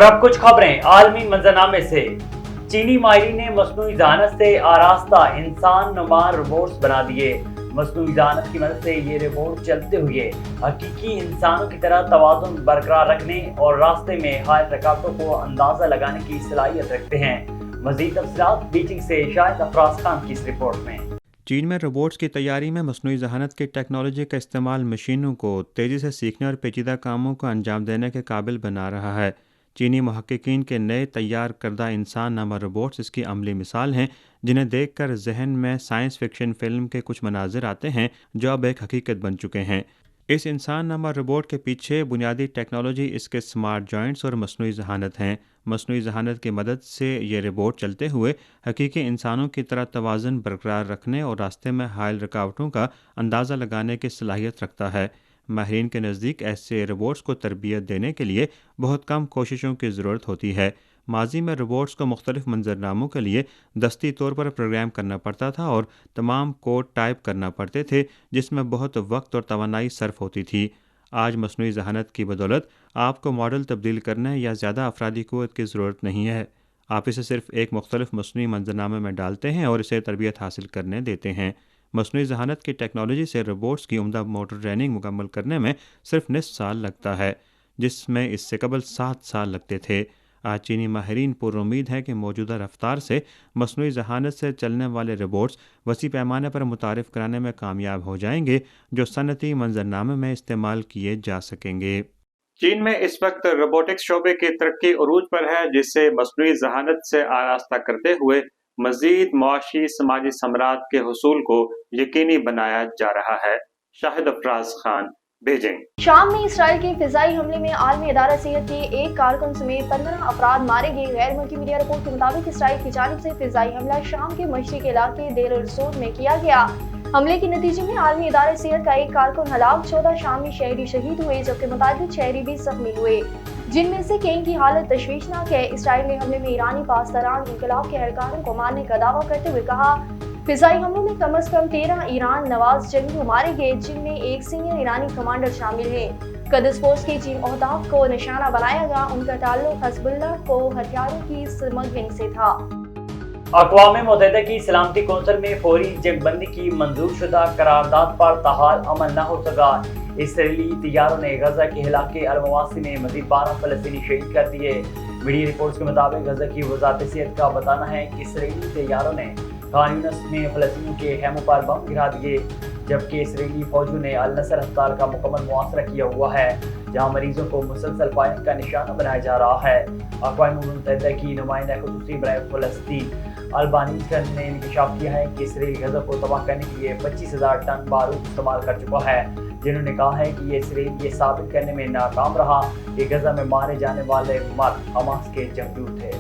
اور اب کچھ خبریں عالمی منظرنامے سے۔ چینی ماہرین نے مصنوعی ذہانت سے آراستہ انسان نما روبوٹس بنا دیے۔ مصنوعی ذہانت کی مدد سے یہ روبوٹ چلتے ہوئے حقیقی انسانوں کی طرح توازن برقرار رکھنے اور راستے میں حائل رکاوٹوں کو اندازہ لگانے کی صلاحیت رکھتے ہیں۔ مزید تفصیلات بیجنگ سے شاہد افراز خان کی اس رپورٹ میں۔ چین میں روبوٹس کی تیاری میں مصنوعی ذہانت کی ٹیکنالوجی کا استعمال مشینوں کو تیزی سے سیکھنے اور پیچیدہ کاموں کو انجام دینے کے قابل بنا رہا ہے۔ چینی محققین کے نئے تیار کردہ انسان نما روبوٹس اس کی عملی مثال ہیں، جنہیں دیکھ کر ذہن میں سائنس فکشن فلم کے کچھ مناظر آتے ہیں جو اب ایک حقیقت بن چکے ہیں۔ اس انسان نما روبوٹ کے پیچھے بنیادی ٹیکنالوجی اس کے سمارٹ جوائنٹس اور مصنوعی ذہانت ہیں۔ مصنوعی ذہانت کی مدد سے یہ روبوٹ چلتے ہوئے حقیقی انسانوں کی طرح توازن برقرار رکھنے اور راستے میں حائل رکاوٹوں کا اندازہ لگانے کی صلاحیت رکھتا ہے۔ ماہرین کے نزدیک ایسے روبوٹس کو تربیت دینے کے لیے بہت کم کوششوں کی ضرورت ہوتی ہے۔ ماضی میں روبوٹس کو مختلف منظرناموں کے لیے دستی طور پر پروگرام کرنا پڑتا تھا اور تمام کوڈ ٹائپ کرنا پڑتے تھے، جس میں بہت وقت اور توانائی صرف ہوتی تھی۔ آج مصنوعی ذہانت کی بدولت آپ کو ماڈل تبدیل کرنے یا زیادہ افرادی قوت کی ضرورت نہیں ہے۔ آپ اسے صرف ایک مختلف مصنوعی منظرنامے میں ڈالتے ہیں اور اسے تربیت حاصل کرنے دیتے ہیں۔ مصنوعی ذہانت کی ٹیکنالوجی سے روبوٹس کی عمدہ موٹر ٹریننگ مکمل کرنے میں صرف نصف سال لگتا ہے، جس میں اس سے قبل 7 سال لگتے تھے۔ آج چینی ماہرین پر امید ہے کہ موجودہ رفتار سے مصنوعی ذہانت سے چلنے والے روبوٹس وسیع پیمانے پر متعارف کرانے میں کامیاب ہو جائیں گے، جو صنعتی منظرنامے میں استعمال کیے جا سکیں گے۔ چین میں اس وقت روبوٹکس شعبے کی ترقی عروج پر ہے، جسے مصنوعی ذہانت سے آراستہ کرتے ہوئے مزید معاشی سماجی ثمرات کے حصول کو یقینی بنایا جا رہا ہے۔ شاہد افراز خان، بیجنگ۔ شام میں اسرائیل کے فضائی حملے میں عالمی ادارہ صحت کے ایک کارکن سمیت 15 افراد مارے گئے۔ غیر ملکی میڈیا رپورٹ کے مطابق اسرائیل کی جانب سے فضائی حملہ شام کے مشرقی علاقے دیر الزور میں کیا گیا۔ حملے کے نتیجے میں عالمی ادارہ صحت کا ایک کارکن ہلاک، 14 شامی شہری شہید ہوئے جبکہ متعدد شہری بھی زخمی ہوئے، جن میں سے کئی کی حالت تشویشناک ہے۔ اسرائیل نے حملے میں ایرانی پاسداران انقلاب کے اہلکاروں کو مارنے کا دعویٰ کرتے ہوئے کہا، فضائی حملوں میں کم از کم 13 ایران نواز جنگجو مارے گئے، جن میں ایک سینئر ایرانی کمانڈر شامل ہیں۔ قدس فورس کے جن عہدیداروں کو نشانہ بنایا گیا، ان کا تعلق حزب اللہ کو ہتھیاروں کی سمگلنگ سے تھا۔ اقوام متحدہ کی سلامتی کونسل میں فوری جنگ بندی کی منظور شدہ قرارداد پر تاحال عمل نہ ہو سکا۔ اسرائیلی طیاروں نے غزہ کے علاقے المواسی میں مزید 12 فلسطینی شہید کر دیے۔ میڈیا رپورٹس کے مطابق غزہ کی وزارت صحت کا بتانا ہے کہ اسرائیلی طیاروں نے خان یونس میں فلسطینیوں کے خیموں پر بم گرا دیے، جبکہ اسرائیلی فوجوں نے النصر ہسپتال کا مکمل محاصرہ کیا ہوا ہے، جہاں مریضوں کو مسلسل فائرنگ کا نشانہ بنایا جا رہا ہے۔ اقوام متحدہ کی نمائندہ خصوصی برائے فلسطین البانیز نے انکشاف کیا ہے کہ اسرائیل غزہ کو تباہ کرنے کے لیے 25,000 ٹن بارود استعمال کر چکا ہے، جنہوں نے کہا ہے کہ یہ اسرائیل یہ ثابت کرنے میں ناکام رہا کہ غزہ میں مارے جانے والے مرد حماس کے جنگجو تھے۔